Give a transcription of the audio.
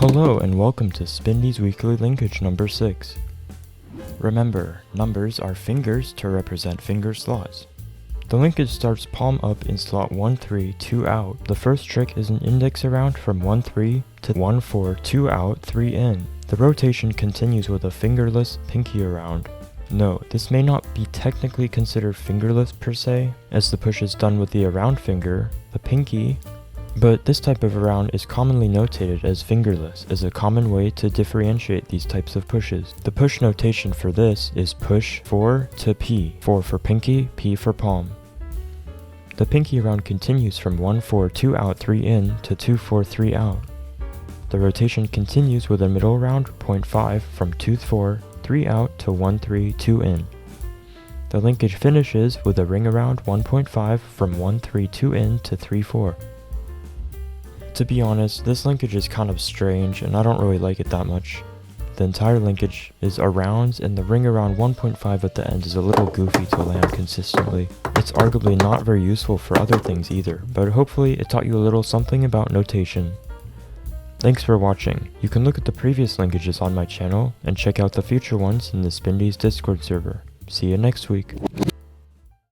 Hello and welcome to Spindy's weekly linkage number 6. Remember, numbers are fingers to represent finger slots. The linkage starts palm up in slot 1-3, 2 out. The first trick is an index around from 1-3 to 1-4, 2 out, 3 in. The rotation continues with a fingerless pinky around. Note, this may not be technically considered fingerless per se, as the push is done with the around finger, the pinky, but this type of around is commonly notated as fingerless as a common way to differentiate these types of pushes. The push notation for this is push 4 to P, 4 for pinky, P for palm. The pinky around continues from 1-4, 2 out, 3 in to 2-4, 3 out. The rotation continues with a middle round 0.5 from 2-4, 3 out to 1-3, 2 in. The linkage finishes with a ring around 1.5 from 1-3, 2 in to 3-4. To be honest, this linkage is kind of strange and I don't really like it that much. The entire linkage is arounds and the ring around 1.5 at the end is a little goofy to land consistently. It's arguably not very useful for other things either, but hopefully it taught you a little something about notation. Thanks for watching. You can look at the previous linkages on my channel and check out the future ones in the Spindys Discord server. See you next week.